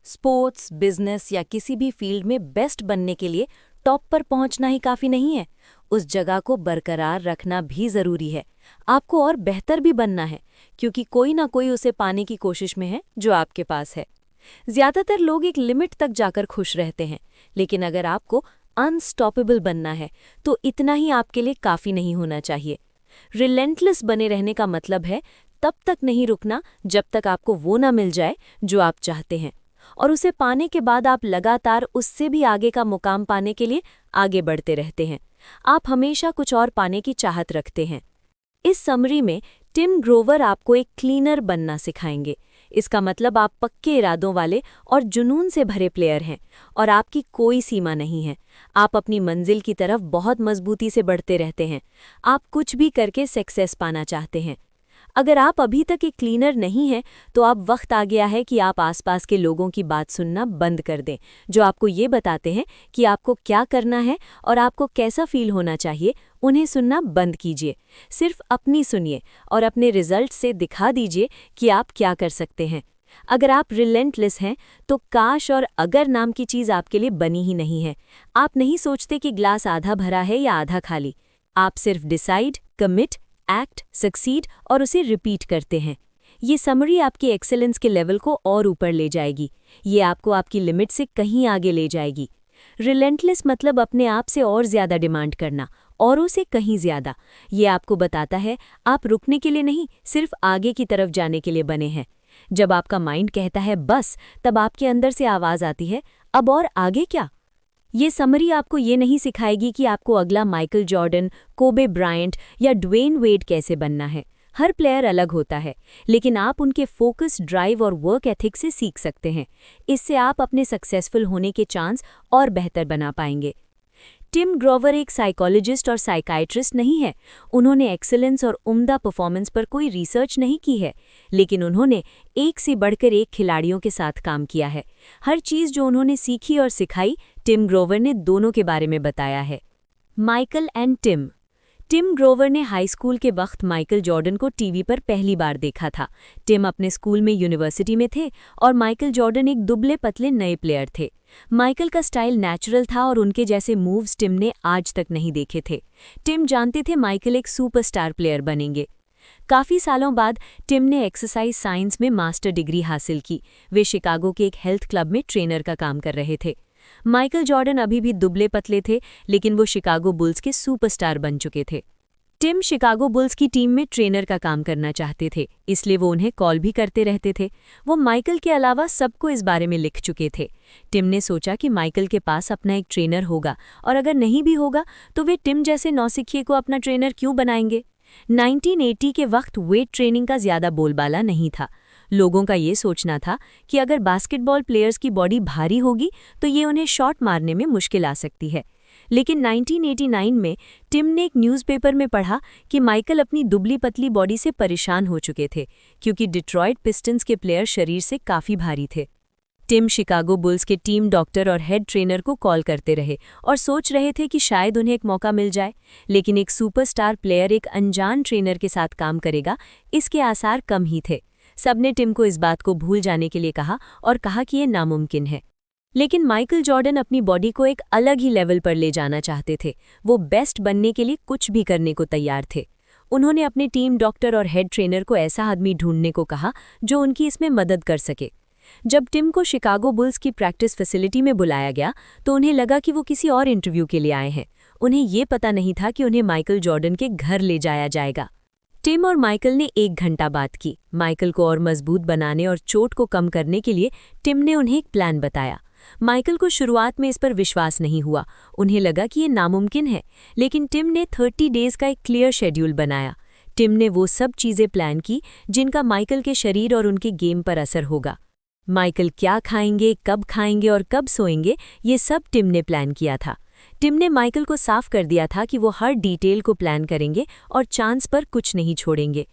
Sports, business या किसी भी फील्ड में बेस्ट बनने के लिए टॉप पर पहुंचना ही काफी नहीं है। उस जगह को बरकरार रखना भी जरूरी है। आपको और बेहतर भी बनना है, क्योंकि कोई ना कोई उसे पाने की कोशिश में है जो आपके पास है। ज्यादातर लोग एक लिमिट तक जाकर खुश रहते हैं, लेकिन अगर आपको अनस्टॉपेबल बनना है तो इतना ही आपके लिए काफी नहीं होना चाहिए। रिलेंटलेस बने रहने का मतलब है तब तक नहीं रुकना जब तक आपको वो ना मिल जाए जो आप चाहते हैं, और उसे पाने के बाद आप लगातार उससे भी आगे का मुकाम पाने के लिए आगे बढ़ते रहते हैं। आप हमेशा कुछ और पाने की चाहत रखते हैं। इस समरी में टिम ग्रोवर आपको एक क्लीनर बनना सिखाएंगे। इसका मतलब आप पक्के इरादों वाले और जुनून से भरे प्लेयर हैं और आपकी कोई सीमा नहीं है। आप अपनी मंजिल की तरफ बहुत मजबूती से बढ़ते रहते हैं। आप कुछ भी करके सक्सेस पाना चाहते हैं। अगर आप अभी तक एक क्लीनर नहीं हैं, तो अब वक्त आ गया है कि आप आसपास के लोगों की बात सुनना बंद कर दें, जो आपको ये बताते हैं कि आपको क्या करना है और आपको कैसा फील होना चाहिए। उन्हें सुनना बंद कीजिए। सिर्फ अपनी सुनिए और अपने रिजल्ट से दिखा दीजिए कि आप क्या कर सकते हैं। अगर आप रिलेंटलेस हैं, तो काश और अगर नाम की चीज़ आपके लिए बनी ही नहीं है। आप नहीं सोचते कि ग्लास आधा भरा है या आधा खाली। आप सिर्फ डिसाइड, कमिट, एक्ट, सक्सीड और उसे रिपीट करते हैं। ये समरी आपके एक्सेलेंस के लेवल को और ऊपर ले जाएगी। ये आपको आपकी लिमिट से कहीं आगे ले जाएगी। रिलेंटलेस मतलब अपने आप से और ज़्यादा डिमांड करना, औरों से कहीं ज़्यादा। ये आपको बताता है आप रुकने के लिए नहीं, सिर्फ आगे की तरफ जाने के लिए बने हैं। जब आपका माइंड कहता है बस, तब आपके अंदर से आवाज़ आती है, अब और आगे क्या? ये समरी आपको ये नहीं सिखाएगी कि आपको अगला माइकल जॉर्डन, कोबे ब्रायंट या ड्वेन वेड कैसे बनना है। हर प्लेयर अलग होता है, लेकिन आप उनके फोकस, ड्राइव और वर्क एथिक से सीख सकते हैं। इससे आप अपने सक्सेसफुल होने के चांस और बेहतर बना पाएंगे। टिम ग्रोवर एक साइकोलॉजिस्ट और साइकाइट्रिस्ट नहीं है। उन्होंने एक्सेलेंस और उम्दा परफॉर्मेंस पर कोई रिसर्च नहीं की है, लेकिन उन्होंने एक से बढ़कर एक खिलाड़ियों के साथ काम किया है। हर चीज़ जो उन्होंने सीखी और सिखाई, टिम ग्रोवर ने दोनों के बारे में बताया है। Michael and Tim. Tim Grover ने हाई स्कूल के वक्त माइकल जॉर्डन को टीवी पर पहली बार देखा था। टिम अपने स्कूल में यूनिवर्सिटी में थे और माइकल जॉर्डन एक दुबले पतले नए प्लेयर थे। माइकल का स्टाइल नेचुरल था और उनके जैसे मूव्स टिम ने आज तक नहीं देखे थे। टिम जानते थे माइकल एक सुपरस्टार प्लेयर बनेंगे। काफ़ी सालों बाद टिम ने एक्सरसाइज साइंस में मास्टर डिग्री हासिल की। वे शिकागो के एक हेल्थ क्लब में ट्रेनर का काम कर रहे थे। माइकल जॉर्डन अभी भी दुबले पतले थे, लेकिन वो शिकागो बुल्स के सुपरस्टार बन चुके थे। टिम शिकागो बुल्स की टीम में ट्रेनर का काम करना चाहते थे, इसलिए वो उन्हें कॉल भी करते रहते थे। वो माइकल के अलावा सबको इस बारे में लिख चुके थे। टिम ने सोचा कि माइकल के पास अपना एक ट्रेनर होगा, और अगर नहीं भी होगा तो वे टिम जैसे नौसिखिए को अपना ट्रेनर क्यों बनाएंगे। 1980 के वक्त वेट ट्रेनिंग का ज़्यादा बोलबाला नहीं था। लोगों का ये सोचना था कि अगर बास्केटबॉल प्लेयर्स की बॉडी भारी होगी तो ये उन्हें शॉट मारने में मुश्किल आ सकती है। लेकिन 1989 में टिम ने एक न्यूज़पेपर में पढ़ा कि माइकल अपनी दुबली पतली बॉडी से परेशान हो चुके थे, क्योंकि डिट्रॉयट पिस्टन्स के प्लेयर शरीर से काफ़ी भारी थे। टिम शिकागो बुल्स के टीम डॉक्टर और हेड ट्रेनर को कॉल करते रहे और सोच रहे थे कि शायद उन्हें एक मौका मिल जाए, लेकिन एक सुपरस्टार प्लेयर एक अनजान ट्रेनर के साथ काम करेगा, इसके आसार कम ही थे। सबने टिम को इस बात को भूल जाने के लिए कहा और कहा कि ये नामुमकिन है। लेकिन माइकल जॉर्डन अपनी बॉडी को एक अलग ही लेवल पर ले जाना चाहते थे। वो बेस्ट बनने के लिए कुछ भी करने को तैयार थे। उन्होंने अपने टीम डॉक्टर और हेड ट्रेनर को ऐसा आदमी ढूंढने को कहा जो उनकी इसमें मदद कर सके। जब टिम को शिकागो बुल्स की प्रैक्टिस फैसिलिटी में बुलाया गया तो उन्हें लगा कि वो किसी और इंटरव्यू के लिए आए हैं। उन्हें ये पता नहीं था कि उन्हें माइकल जॉर्डन के घर ले जाया जाएगा। टिम और माइकल ने 1 घंटा बात की। माइकल को और मजबूत बनाने और चोट को कम करने के लिए टिम ने उन्हें एक प्लान बताया। माइकल को शुरुआत में इस पर विश्वास नहीं हुआ। उन्हें लगा कि ये नामुमकिन है, लेकिन टिम ने 30 डेज का एक क्लियर शेड्यूल बनाया। टिम ने वो सब चीज़ें प्लान की जिनका माइकल के शरीर और उनके गेम पर असर होगा। माइकल क्या खाएंगे और कब सोएंगे, ये सब टिम ने प्लान किया था। टिम ने माइकल को साफ कर दिया था कि वो हर डिटेल को प्लान करेंगे और चांस पर कुछ नहीं छोड़ेंगे।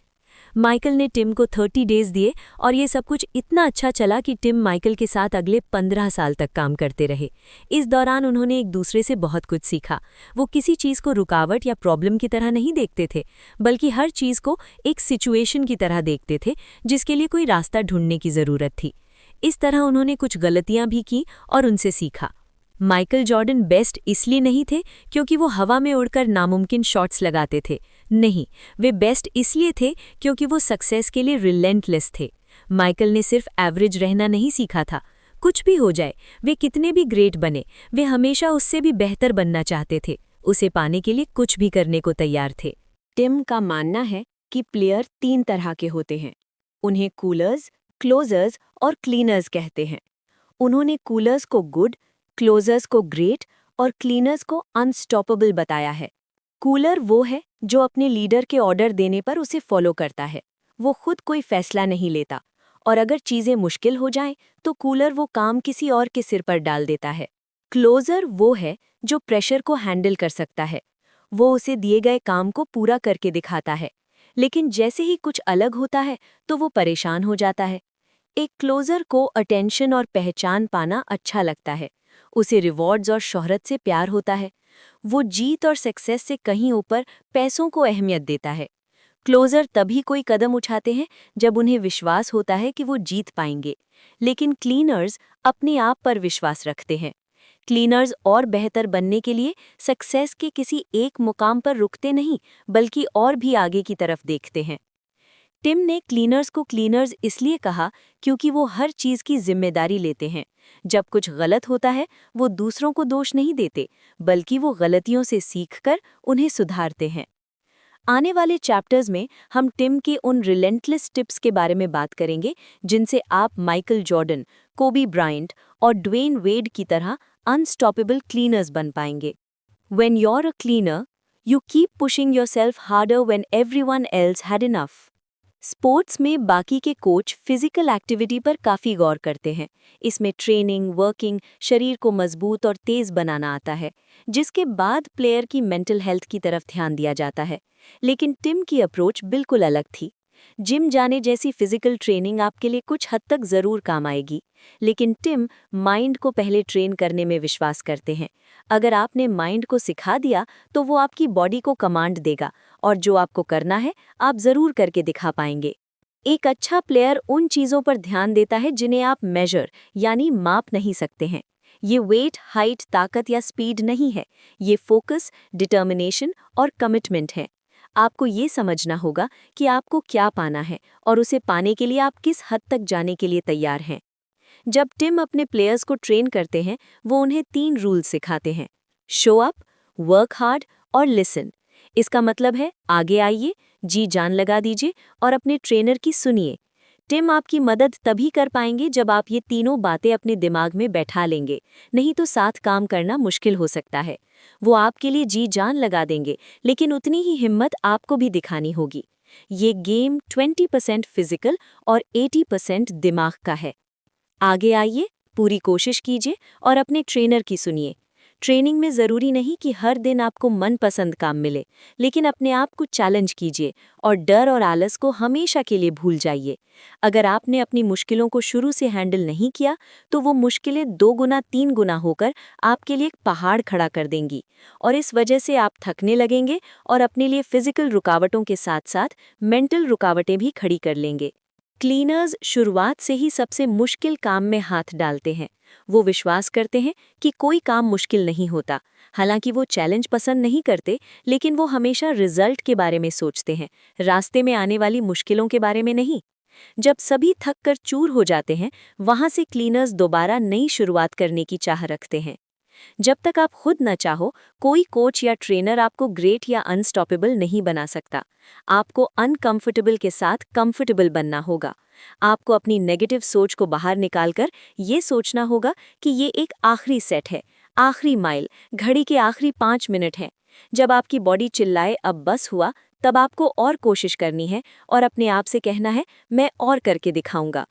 माइकल ने टिम को 30 डेज दिए और ये सब कुछ इतना अच्छा चला कि टिम माइकल के साथ अगले 15 साल तक काम करते रहे। इस दौरान उन्होंने एक दूसरे से बहुत कुछ सीखा। वो किसी चीज़ को रुकावट या प्रॉब्लम की तरह नहीं देखते थे, बल्कि हर चीज़ को एक सिचुएशन की तरह देखते थे जिसके लिए कोई रास्ता ढूंढने की ज़रूरत थी। इस तरह उन्होंने कुछ गलतियां भी की और उनसे सीखा। माइकल जॉर्डन बेस्ट इसलिए नहीं थे क्योंकि वो हवा में उड़कर नामुमकिन शॉट्स लगाते थे। नहीं, वे बेस्ट इसलिए थे क्योंकि वो सक्सेस के लिए रिलेंटलेस थे। माइकल ने सिर्फ एवरेज रहना नहीं सीखा था। कुछ भी हो जाए, वे कितने भी ग्रेट बने, वे हमेशा उससे भी बेहतर बनना चाहते थे। उसे पाने के लिए कुछ भी करने को तैयार थे। टिम का मानना है कि प्लेयर 3 तरह के होते हैं। उन्हें कूलर्स, क्लोजर्स और क्लीनर्स कहते हैं। उन्होंने कूलर्स को गुड, क्लोजर्स को ग्रेट और क्लीनर्स को अनस्टॉपेबल बताया है। कूलर वो है जो अपने लीडर के ऑर्डर देने पर उसे फॉलो करता है। वो खुद कोई फैसला नहीं लेता और अगर चीज़ें मुश्किल हो जाएं तो कूलर वो काम किसी और के सिर पर डाल देता है। क्लोजर वो है जो प्रेशर को हैंडल कर सकता है। वो उसे दिए गए काम को पूरा करके दिखाता है, लेकिन जैसे ही कुछ अलग होता है तो वो परेशान हो जाता है। एक क्लोजर को अटेंशन और पहचान पाना अच्छा लगता है। उसे रिवॉर्ड्स और शोहरत से प्यार होता है। वो जीत और सक्सेस से कहीं ऊपर पैसों को अहमियत देता है। क्लोजर तभी कोई कदम उठाते हैं जब उन्हें विश्वास होता है कि वो जीत पाएंगे, लेकिन क्लीनर्स अपने आप पर विश्वास रखते हैं। क्लीनर्स और बेहतर बनने के लिए सक्सेस के किसी एक मुकाम पर रुकते नहीं, बल्कि और भी आगे की तरफ देखते हैं। टिम ने क्लीनर्स को क्लीनर्स इसलिए कहा क्योंकि वो हर चीज़ की जिम्मेदारी लेते हैं। जब कुछ गलत होता है, वो दूसरों को दोष नहीं देते, बल्कि वो गलतियों से सीखकर उन्हें सुधारते हैं। आने वाले चैप्टर्स में हम टिम के उन रिलेंटलेस टिप्स के बारे में बात करेंगे जिनसे आप माइकल जॉर्डन, कोबी ब्रायंट और ड्वेन वेड की तरह अनस्टॉपेबल क्लीनर्स बन पाएंगे। When you're a cleaner, you keep pushing yourself harder when everyone else had enough. Sports में बाकी के कोच फिजिकल एक्टिविटी पर काफ़ी गौर करते हैं। इसमें ट्रेनिंग, वर्किंग, शरीर को मजबूत और तेज़ बनाना आता है, जिसके बाद प्लेयर की मेंटल हेल्थ की तरफ ध्यान दिया जाता है। लेकिन टिम की अप्रोच बिल्कुल अलग थी। जिम जाने जैसी फिजिकल ट्रेनिंग आपके लिए कुछ हद तक ज़रूर काम आएगी, लेकिन टिम माइंड को पहले ट्रेन करने में विश्वास करते हैं। अगर आपने माइंड को सिखा दिया तो वो आपकी बॉडी को कमांड देगा और जो आपको करना है आप ज़रूर करके दिखा पाएंगे। एक अच्छा प्लेयर उन चीज़ों पर ध्यान देता है जिन्हें आप मेजर यानी माप नहीं सकते हैं। ये वेट, हाइट, ताकत या स्पीड नहीं है, ये फोकस, डिटर्मिनेशन और कमिटमेंट है। आपको ये समझना होगा कि आपको क्या पाना है और उसे पाने के लिए आप किस हद तक जाने के लिए तैयार हैं। जब टिम अपने प्लेयर्स को ट्रेन करते हैं, वो उन्हें 3 रूल्स सिखाते हैं: शो अप, वर्क हार्ड और लिसन। इसका मतलब है आगे आइए, जी जान लगा दीजिए और अपने ट्रेनर की सुनिए। टिम आपकी मदद तभी कर पाएंगे जब आप ये तीनों बातें अपने दिमाग में बैठा लेंगे, नहीं तो साथ काम करना मुश्किल हो सकता है। वो आपके लिए जी जान लगा देंगे, लेकिन उतनी ही हिम्मत आपको भी दिखानी होगी। ये गेम 20% फिजिकल और 80% दिमाग का है। आगे आइए, पूरी कोशिश कीजिए और अपने ट्रेनर की सुनिए। ट्रेनिंग में ज़रूरी नहीं कि हर दिन आपको मनपसंद काम मिले, लेकिन अपने आप को चैलेंज कीजिए और डर और आलस को हमेशा के लिए भूल जाइए। अगर आपने अपनी मुश्किलों को शुरू से हैंडल नहीं किया, तो वो मुश्किलें 2 गुना 3 गुना होकर आपके लिए एक पहाड़ खड़ा कर देंगी और इस वजह से आप थकने लगेंगे और अपने लिए फिजिकल रुकावटों के साथ साथ मेंटल रुकावटें भी खड़ी कर लेंगे। क्लीनर्स शुरुआत से ही सबसे मुश्किल काम में हाथ डालते हैं। वो विश्वास करते हैं कि कोई काम मुश्किल नहीं होता। हालांकि वो चैलेंज पसंद नहीं करते, लेकिन वो हमेशा रिजल्ट के बारे में सोचते हैं, रास्ते में आने वाली मुश्किलों के बारे में नहीं। जब सभी थक कर चूर हो जाते हैं, वहां से क्लीनर्स दोबारा नई शुरुआत करने की चाह रखते हैं। जब तक आप खुद न चाहो, कोई कोच या ट्रेनर आपको ग्रेट या अनस्टॉपेबल नहीं बना सकता। आपको अनकंफर्टेबल के साथ कंफर्टेबल बनना होगा। आपको अपनी नेगेटिव सोच को बाहर निकालकर ये सोचना होगा कि ये एक आखिरी सेट है, आखिरी माइल, घड़ी के आखिरी 5 मिनट हैं। जब आपकी बॉडी चिल्लाए अब बस हुआ, तब आपको और कोशिश करनी है और अपने आप से कहना है मैं और करके दिखाऊंगा।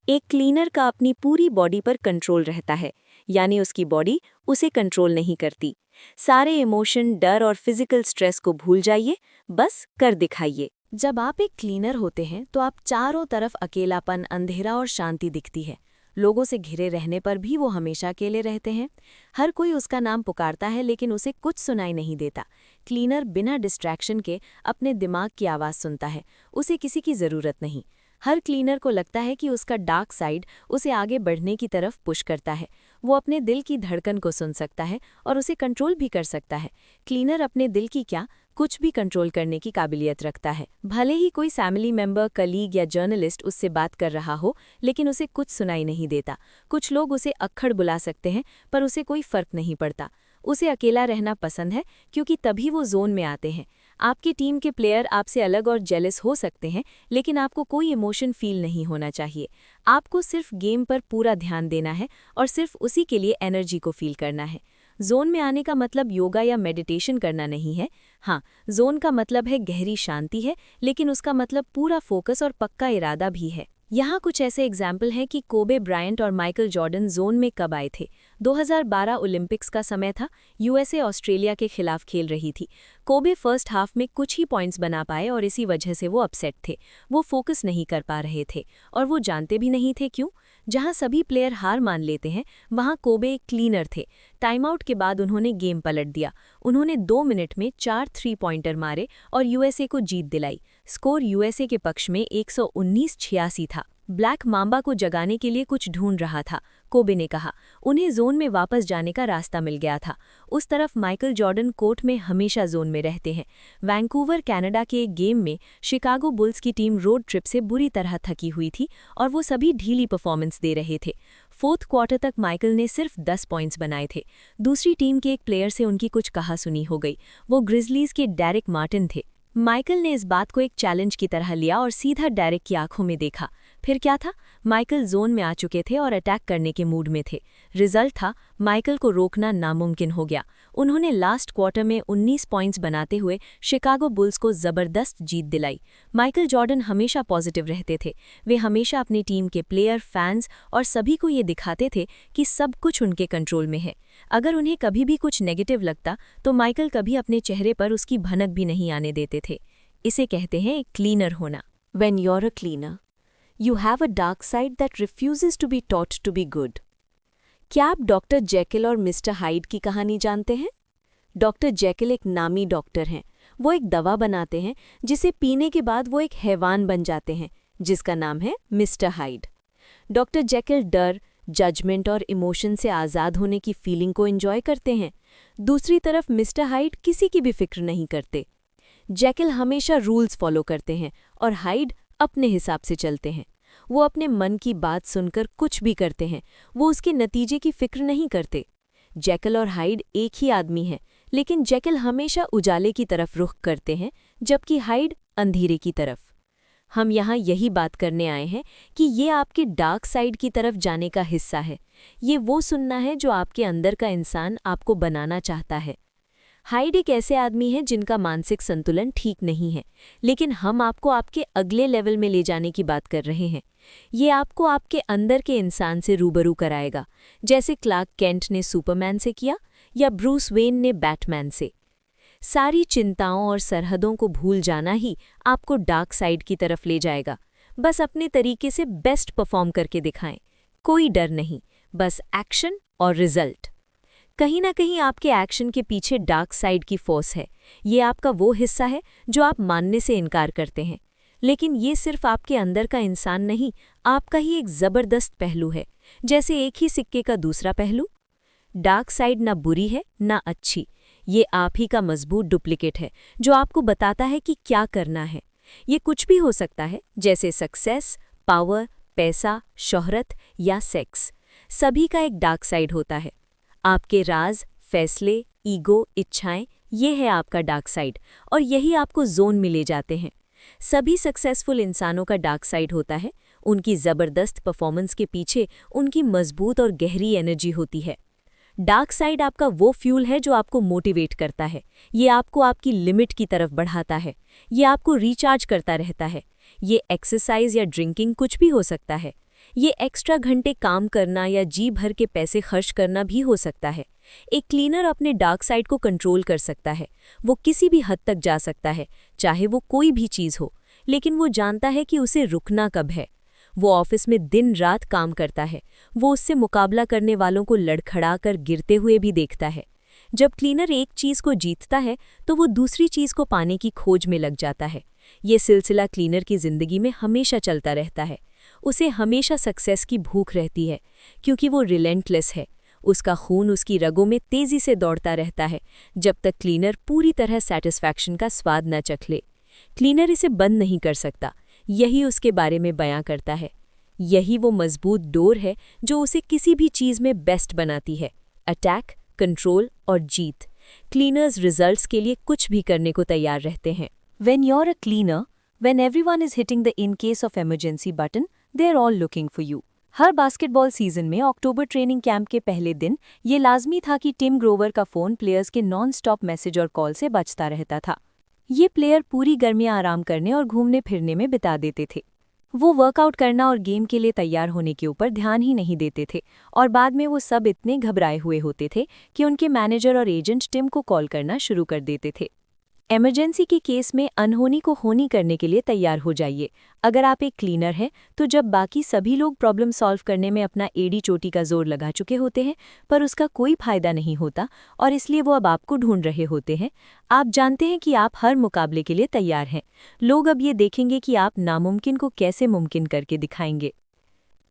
एक क्लीनर का अपनी पूरी बॉडी पर कंट्रोल रहता है, यानी उसकी बॉडी उसे कंट्रोल नहीं करती। सारे इमोशन, डर और फिजिकल स्ट्रेस को भूल जाइए, बस कर दिखाइए। जब आप एक क्लीनर होते हैं तो आप चारों तरफ अकेलापन, अंधेरा और शांति दिखती है। लोगों से घिरे रहने पर भी वो हमेशा अकेले रहते हैं। हर कोई उसका नाम पुकारता है, लेकिन उसे कुछ सुनाई नहीं देता। क्लीनर बिना डिस्ट्रैक्शन के अपने दिमाग की आवाज़ सुनता है, उसे किसी की ज़रूरत नहीं। हर क्लीनर को लगता है कि उसका डार्क साइड उसे आगे बढ़ने की तरफ पुश करता है। वो अपने दिल की धड़कन को सुन सकता है और उसे कंट्रोल भी कर सकता है। क्लीनर अपने दिल की क्या, कुछ भी कंट्रोल करने की काबिलियत रखता है। भले ही कोई फैमिली मेंबर, कलीग या जर्नलिस्ट उससे बात कर रहा हो, लेकिन उसे कुछ सुनाई नहीं देता। कुछ लोग उसे अक्खड़ बुला सकते हैं, पर उसे कोई फर्क नहीं पड़ता। उसे अकेला रहना पसंद है, क्योंकि तभी वो जोन में आते हैं। आपकी टीम के प्लेयर आपसे अलग और जेलस हो सकते हैं, लेकिन आपको कोई इमोशन फील नहीं होना चाहिए। आपको सिर्फ गेम पर पूरा ध्यान देना है और सिर्फ उसी के लिए एनर्जी को फील करना है। जोन में आने का मतलब योगा या मेडिटेशन करना नहीं है। हाँ, जोन का मतलब है गहरी शांति है, लेकिन उसका मतलब पूरा फोकस और पक्का इरादा भी है। यहाँ कुछ ऐसे एग्जाम्पल हैं कि कोबे ब्रायंट और माइकल जॉर्डन जोन में कब आए थे। 2012 ओलंपिक्स का समय था। यूएसए ऑस्ट्रेलिया के खिलाफ खेल रही थी। कोबे फर्स्ट हाफ में कुछ ही पॉइंट्स बना पाए और इसी वजह से वो अपसेट थे। वो फोकस नहीं कर पा रहे थे और वो जानते भी नहीं थे क्यों। जहां सभी प्लेयर हार मान लेते हैं, वहां कोबे एक क्लीनर थे। टाइम आउट के बाद उन्होंने गेम पलट दिया। उन्होंने 2 मिनट में 4 3 पॉइंटर मारे और यूएसए को जीत दिलाई। स्कोर यूएसए के पक्ष में 119-86 था। ब्लैक मांबा को जगाने के लिए कुछ ढूंढ रहा था, कोबे ने कहा। उन्हें जोन में वापस जाने का रास्ता मिल गया था। उस तरफ माइकल जॉर्डन कोर्ट में हमेशा जोन में रहते हैं। वैंकूवर कनाडा के एक गेम में शिकागो बुल्स की टीम रोड ट्रिप से बुरी तरह थकी हुई थी और वो सभी ढीली परफॉर्मेंस दे रहे थे। फोर्थ क्वार्टर तक माइकल ने सिर्फ 10 पॉइंट्स बनाए थे। दूसरी टीम के एक प्लेयर से उनकी कुछ कहासुनी हो गई। वो ग्रिजलीज के डेरिक मार्टिन थे। माइकल ने इस बात को एक चैलेंज की तरह लिया और सीधा डेरिक की आंखों में देखा। फिर क्या था? माइकल जोन में आ चुके थे और अटैक करने के मूड में थे। रिजल्ट था, माइकल को रोकना नामुमकिन हो गया। उन्होंने लास्ट क्वार्टर में 19 पॉइंट्स बनाते हुए शिकागो बुल्स को जबरदस्त जीत दिलाई। माइकल जॉर्डन हमेशा पॉजिटिव रहते थे। वे हमेशा अपनी टीम के प्लेयर, फैंस और सभी को ये दिखाते थे कि सब कुछ उनके कंट्रोल में है। अगर उन्हें कभी भी कुछ नेगेटिव लगता तो माइकल कभी अपने चेहरे पर उसकी भनक भी नहीं आने देते थे। इसे कहते हैं एक क्लीनर होना। When you're a cleaner, you have a dark side that refuses to be taught to be good. क्या आप डॉक्टर जेकिल और मिस्टर हाइड की कहानी जानते हैं? डॉक्टर जेकिल एक नामी डॉक्टर हैं। वो एक दवा बनाते हैं जिसे पीने के बाद वो एक हैवान बन जाते हैं, जिसका नाम है मिस्टर हाइड। डॉक्टर जेकिल डर, जजमेंट और इमोशन से आज़ाद होने की फीलिंग को एंजॉय करते हैं। दूसरी तरफ मिस्टर हाइड किसी की भी फिक्र नहीं करते। जेकिल हमेशा रूल्स फॉलो करते हैं और हाइड अपने हिसाब से चलते हैं। वो अपने मन की बात सुनकर कुछ भी करते हैं, वो उसके नतीजे की फिक्र नहीं करते। जेकिल और हाइड एक ही आदमी हैं, लेकिन जेकिल हमेशा उजाले की तरफ रुख करते हैं, जबकि हाइड अंधेरे की तरफ। हम यहाँ यही बात करने आए हैं कि ये आपके डार्क साइड की तरफ जाने का हिस्सा है। ये वो सुनना है जो आपके अंदर का इंसान आपको बनाना चाहता है। हाइड एक ऐसे आदमी हैं जिनका मानसिक संतुलन ठीक नहीं है, लेकिन हम आपको आपके अगले लेवल में ले जाने की बात कर रहे हैं। ये आपको आपके अंदर के इंसान से रूबरू कराएगा, जैसे क्लार्क केंट ने सुपरमैन से किया या ब्रूस वेन ने बैटमैन से। सारी चिंताओं और सरहदों को भूल जाना ही आपको डार्क साइड की तरफ ले जाएगा। बस अपने तरीके से बेस्ट परफॉर्म करके दिखाएं। कोई डर नहीं, बस एक्शन और रिजल्ट। कहीं ना कहीं आपके एक्शन के पीछे डार्क साइड की फोर्स है। ये आपका वो हिस्सा है जो आप मानने से इनकार करते हैं, लेकिन ये सिर्फ आपके अंदर का इंसान नहीं, आपका ही एक ज़बरदस्त पहलू है, जैसे एक ही सिक्के का दूसरा पहलू। डार्क साइड ना बुरी है ना अच्छी, ये आप ही का मजबूत डुप्लीकेट है जो आपको बताता है कि क्या करना है। ये कुछ भी हो सकता है, जैसे सक्सेस, पावर, पैसा, शोहरत या सेक्स। सभी का एक डार्क साइड होता है। आपके राज, फैसले, ईगो, इच्छाएं, ये है आपका डार्क साइड, और यही आपको जोन में ले जाते हैं। सभी सक्सेसफुल इंसानों का डार्क साइड होता है। उनकी ज़बरदस्त परफॉर्मेंस के पीछे उनकी मजबूत और गहरी एनर्जी होती है। डार्क साइड आपका वो फ्यूल है जो आपको मोटिवेट करता है। ये आपको आपकी लिमिट की तरफ बढ़ाता है। ये आपको रिचार्ज करता रहता है। ये एक्सरसाइज या ड्रिंकिंग कुछ भी हो सकता है। ये एक्स्ट्रा घंटे काम करना या जी भर के पैसे खर्च करना भी हो सकता है। एक क्लीनर अपने डार्क साइड को कंट्रोल कर सकता है। वो किसी भी हद तक जा सकता है, चाहे वो कोई भी चीज़ हो, लेकिन वो जानता है कि उसे रुकना कब है। वो ऑफिस में दिन रात काम करता है। वो उससे मुकाबला करने वालों को लड़खड़ा कर गिरते हुए भी देखता है। जब क्लीनर एक चीज़ को जीतता है तो वो दूसरी चीज़ को पाने की खोज में लग जाता है। ये सिलसिला क्लीनर की जिंदगी में हमेशा चलता रहता है। उसे हमेशा सक्सेस की भूख रहती है, क्योंकि वो रिलेंटलेस है। उसका खून उसकी रगों में तेजी से दौड़ता रहता है, जब तक क्लीनर पूरी तरह सेटिस्फैक्शन का स्वाद न चख ले। क्लीनर इसे बंद नहीं कर सकता, यही उसके बारे में बयां करता है। यही वो मजबूत डोर है जो उसे किसी भी चीज में बेस्ट बनाती है। अटैक, कंट्रोल और जीत। क्लीनर्स रिजल्ट्स के लिए कुछ भी करने को तैयार रहते हैं। When you're a cleaner, when everyone is hitting the in case of emergency button, they're all looking for you. Her basketball season में अक्टूबर ट्रेनिंग कैंप के पहले दिन ये लाजमी था कि टिम ग्रोवर का फ़ोन प्लेयर्स के नॉन स्टॉप मैसेज और कॉल से बचता रहता था। ये प्लेयर पूरी गर्मियां आराम करने और घूमने फिरने में बिता देते थे। वो वर्कआउट करना और गेम के लिए तैयार होने के ऊपर ध्यान ही नहीं देते थे, और बाद में वो सब इतने घबराए हुए होते थे कि उनके मैनेजर और एजेंट टिम को कॉल करना शुरू कर देते थे। इमरजेंसी के केस में अनहोनी को होनी करने के लिए तैयार हो जाइए। अगर आप एक क्लीनर हैं, तो जब बाकी सभी लोग प्रॉब्लम सॉल्व करने में अपना एड़ी चोटी का जोर लगा चुके होते हैं, पर उसका कोई फायदा नहीं होता और इसलिए वो अब आपको ढूंढ रहे होते हैं, आप जानते हैं कि आप हर मुकाबले के लिए तैयार हैं। लोग अब ये देखेंगे कि आप नामुमकिन को कैसे मुमकिन करके दिखाएंगे।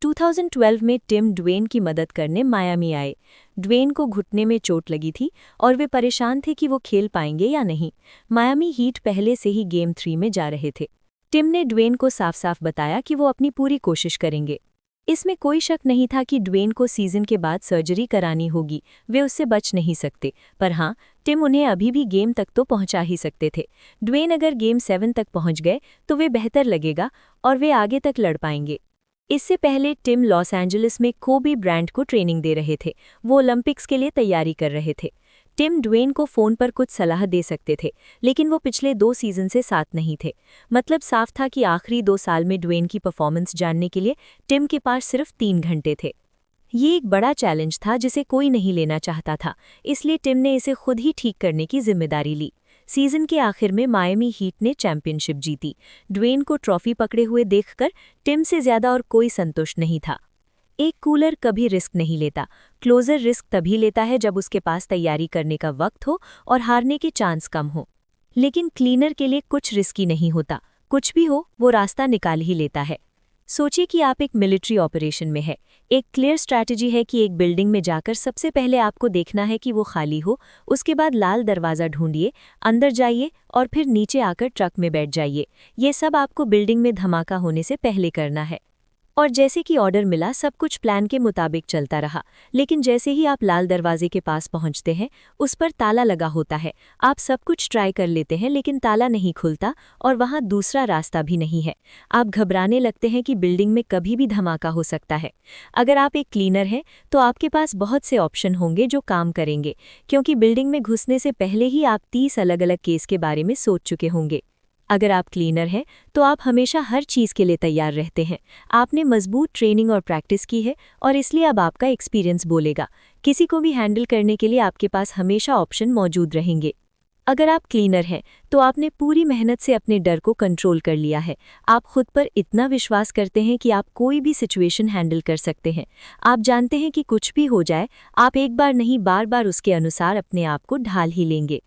2012 में टिम ड्वेन की मदद करने मायामी आए। ड्वेन को घुटने में चोट लगी थी और वे परेशान थे कि वो खेल पाएंगे या नहीं। मायामी हीट पहले से ही गेम 3 में जा रहे थे। टिम ने ड्वेन को साफ साफ बताया कि वो अपनी पूरी कोशिश करेंगे। इसमें कोई शक नहीं था कि ड्वेन को सीजन के बाद सर्जरी करानी होगी, वे उससे बच नहीं सकते। पर हाँ, टिम उन्हें अभी भी गेम तक तो पहुंचा ही सकते थे। ड्वेन अगर गेम 7 तक पहुंच गए तो वे बेहतर लगेगा और वे आगे तक लड़ पाएंगे। इससे पहले टिम लॉस एंजलिस में कोबी ब्रायंट को ट्रेनिंग दे रहे थे। वो ओलंपिक्स के लिए तैयारी कर रहे थे। टिम ड्वेन को फ़ोन पर कुछ सलाह दे सकते थे, लेकिन वो पिछले 2 सीजन से साथ नहीं थे। मतलब साफ था कि आखिरी 2 साल में ड्वेन की परफॉर्मेंस जानने के लिए टिम के पास सिर्फ 3 घंटे थे। ये एक बड़ा चैलेंज था जिसे कोई नहीं लेना चाहता था, इसलिए टिम ने इसे खुद ही ठीक करने की जिम्मेदारी ली। सीजन के आखिर में मायामी हीट ने चैंपियनशिप जीती। ड्वेन को ट्रॉफी पकड़े हुए देखकर टिम से ज्यादा और कोई संतुष्ट नहीं था। एक कूलर कभी रिस्क नहीं लेता। क्लोजर रिस्क तभी लेता है जब उसके पास तैयारी करने का वक्त हो और हारने के चांस कम हो। लेकिन क्लीनर के लिए कुछ रिस्की नहीं होता। कुछ भी हो, वो रास्ता निकाल ही लेता है। सोचिए कि आप एक मिलिट्री ऑपरेशन में है। एक क्लियर स्ट्रैटेजी है कि एक बिल्डिंग में जाकर सबसे पहले आपको देखना है कि वो खाली हो, उसके बाद लाल दरवाज़ा ढूंढिए, अंदर जाइए और फिर नीचे आकर ट्रक में बैठ जाइए। ये सब आपको बिल्डिंग में धमाका होने से पहले करना है। और जैसे कि ऑर्डर मिला, सब कुछ प्लान के मुताबिक चलता रहा। लेकिन जैसे ही आप लाल दरवाजे के पास पहुंचते हैं, उस पर ताला लगा होता है। आप सब कुछ ट्राई कर लेते हैं, लेकिन ताला नहीं खुलता और वहां दूसरा रास्ता भी नहीं है। आप घबराने लगते हैं कि बिल्डिंग में कभी भी धमाका हो सकता है। अगर आप एक क्लीनर हैं, तो आपके पास बहुत से ऑप्शन होंगे जो काम करेंगे, क्योंकि बिल्डिंग में घुसने से पहले ही आप 30 अलग अलग केस के बारे में सोच चुके होंगे। अगर आप क्लीनर हैं, तो आप हमेशा हर चीज़ के लिए तैयार रहते हैं। आपने मजबूत ट्रेनिंग और प्रैक्टिस की है और इसलिए अब आपका एक्सपीरियंस बोलेगा। किसी को भी हैंडल करने के लिए आपके पास हमेशा ऑप्शन मौजूद रहेंगे। अगर आप क्लीनर हैं, तो आपने पूरी मेहनत से अपने डर को कंट्रोल कर लिया है। आप खुद पर इतना विश्वास करते हैं कि आप कोई भी सिचुएशन हैंडल कर सकते हैं। आप जानते हैं कि कुछ भी हो जाए, आप एक बार नहीं बार बार उसके अनुसार अपने आप को ढाल ही लेंगे।